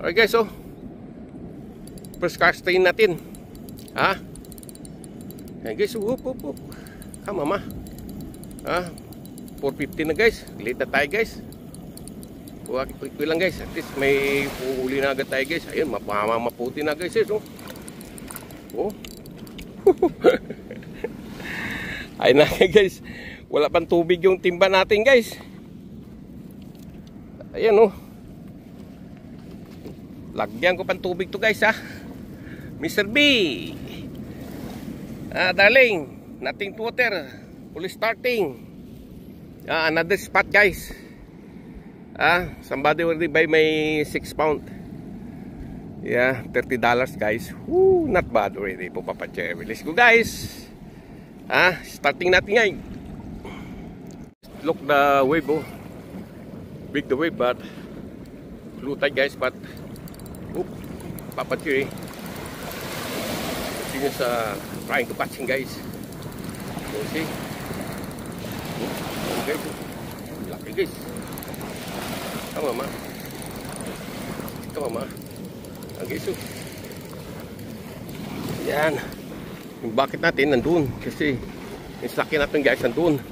Alright guys, so first casting natin. Ha? Ayan guys, up. Come mama. Ha? 450 na guys. Late na tayo guys. Quick lang guys. At least may puhuli na agad tayo guys. Ayun, maputi na guys. Oh. Ayun na guys. Wala pang tubig yung timba natin guys. Ayan oh. Lagyan ko pang tubig to guys ha. Mr. B. Darling, nothing to water. Fully starting. Another spot guys. Somebody already buy my 6 pound. Yeah, $30 guys. Woo, not bad already po Papa Jerry. Let's go guys. Starting natin ngayon. Look the wave oh. Big the wave but low tide guys, but Papa Jerry continues trying to catching guys. You see? Okay, lucky guys. Come on ma. Okay, so yan. Yung bucket natin nandun kasi yung sakyan natin guys nandun.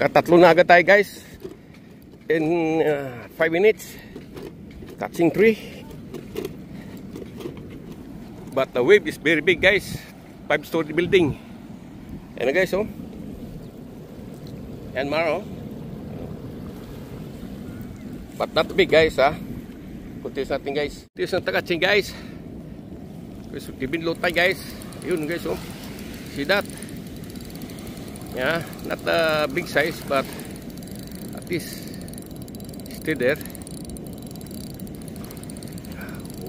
Katatlo na agad tayo guys in 5 minutes catching 3, but the wave is very big guys. 5-story building. Ayan na guys oh. And Maro, but not big guys ha. Continuous natin guys. Continuous natin catching guys. Giving low tide guys. Yun guys oh. See that? Yeah, not a big size, but at least stay there.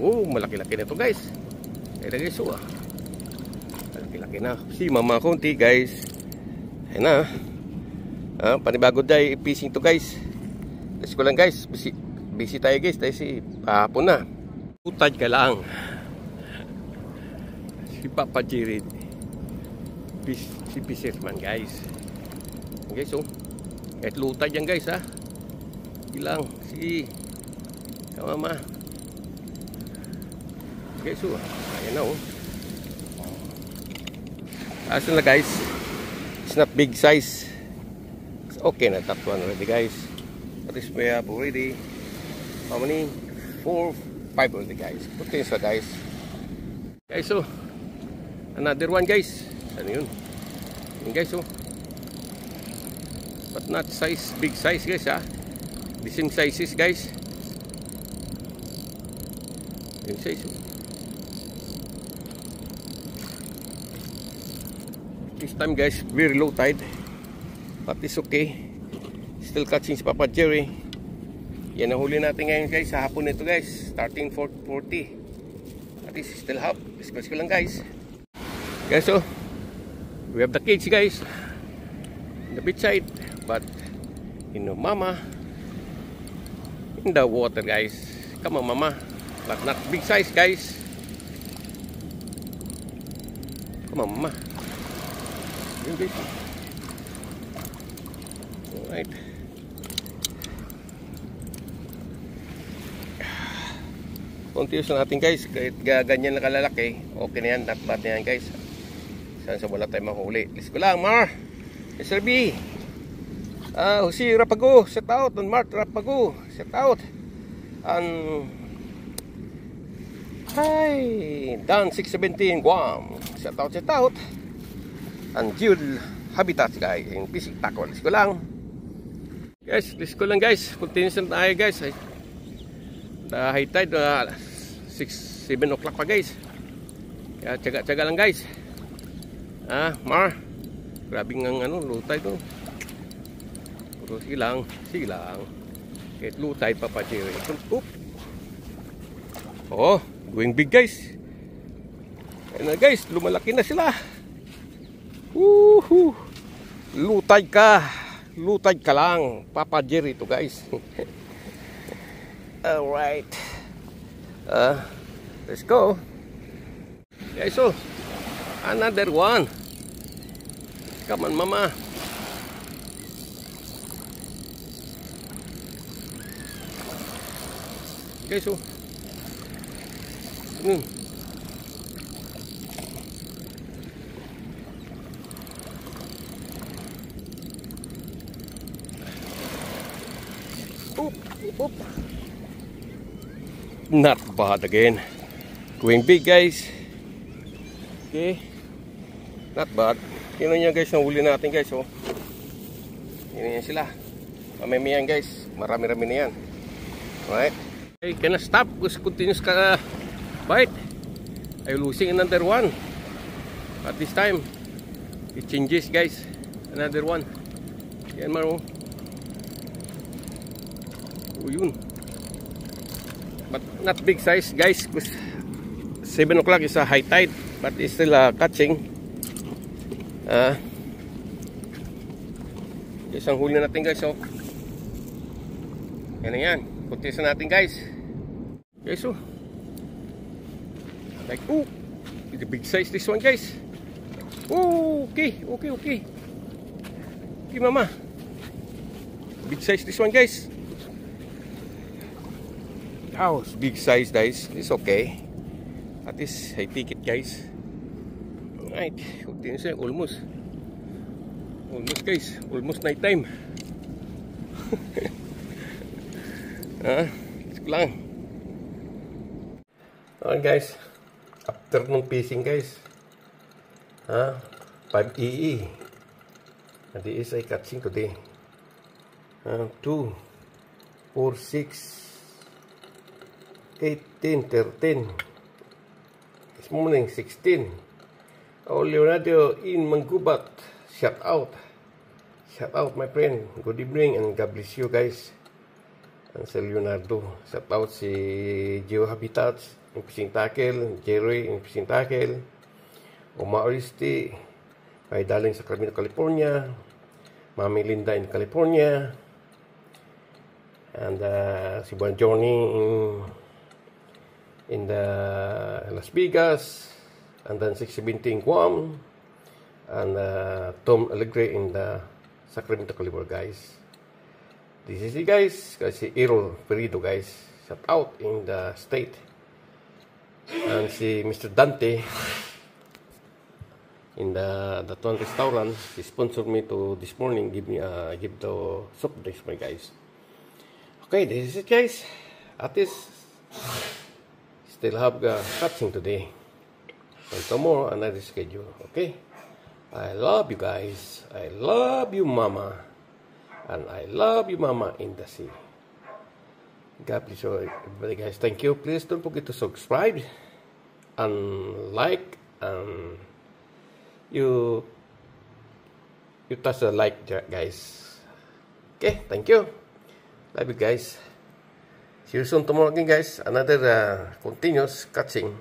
Oh, malaki-laki na ito guys. Ayan guys, oh. Malaki-laki na. Si mama konti guys. Ayan na. Panibago tayo fishing to guys. Let's go lang guys. Busy tayo guys. Tayo si hapon na. Utad ka lang. Si Papa Jerry. Si fisherman guys. Guys oh. Kahit lutad yan guys ha. Ilang. Sige. Kamama. Guys oh. Ayan na oh. Asan na guys. It's not big size. It's okay na that one already guys. At least we have already how many? 4, 5 already guys. Put this guys. Guys oh. Another one guys. Ano yun? Yun guys oh. But not size, big size guys ha. The same sizes guys. Yung size oh. This time guys, very low tide. But it's okay. Still catching si Papa Jerry. Yan ang huli natin ngayon guys. Sa hapon nito guys. Starting 4:40. At least still half. Discuss ko lang guys. Guys oh. We have the cage guys. In the beach side. But you know mama. In the water guys. Come on mama. But not big size guys. Come on mama. Yun guys. Alright. Continuous natin guys. Kahit ganyan na kalalaki, okay na yan. Not bad na yan guys. Saan sa wala tayo mahuli. Let's go lang Mar. Mr. B. Jose Rapago. Set out on Mart Rapago. Set out. Hi. Dan 617 Guam. Set out. And Jewel Habitat guys. Yung fishing tackle. Let's go lang. Guys, let's go lang guys. Continuous na tayo guys. The high tide 6, 7 o'clock pa guys. Kaya tsaga lang guys. Mar. Grabe ng low tide oh. Puro silang. Kahit low tide Papa Jerry. Oh, going big guys. Ayan na guys, lumalaki na sila. Woohoo. Low tide ka lang Papa Jerry to guys. Alright. Let's go. Guys, so Another one. Come on, mama. Guys, oh. Oop. Not bad again. Going big, guys. Okay. Not bad. Tingnan nyo guys, nahuli natin guys, oh. Tingnan nyo sila. Mamaya yan guys. Marami-rami na yan. Alright. Okay, cannot stop. Because continuous ka bite. I'm losing another one. At this time, it changes guys. Another one. Yan man, oh. Oh, yun. But not big size guys. Because 7 o'clock is a high tide. But it's still catching. Isang huli natin guys, oh. Yan na yan. Kuntis na natin guys. Guys, oh. Like, oh. It's a big size this one guys. Oh, okay. Okay, mama. Big size this one guys. Oh, big size guys. It's okay. At least I take it guys. Alright, almost guys, almost night time. Ito lang. Alright guys, after nung fishing guys, 5 EE, and the is I catching today. 2, 4, 6, 18, 13. This morning 16. Oh, Leonardo in Manggubat, shout out my friend, good evening and God bless you guys. And si Leonardo, shout out si Geo Habitats in Fishing Tackle, Jerry in Fishing Tackle, Oma Oristi, may daling Sacramento, California, Mami Linda in California, and si Juan Johnny in the Las Vegas, and then 617 Guam, and Tom Alegre in the Sacramento, California guys. This is it guys, si Errol Perido guys, shout out in the state, and si Mr. Dante in the Tuan restaurant, he sponsored me to this morning, give the soup dish my guys. Okay, this is it guys. At least still have catching today. And tomorrow another schedule. Okay, I love you guys. I love you mama, and I love you mama in the sea. God bless you everybody guys. Thank you. Please don't forget to subscribe and like, and you touch the like guys. Okay, thank you. Love you guys. See you soon tomorrow again guys. Another continuous catching.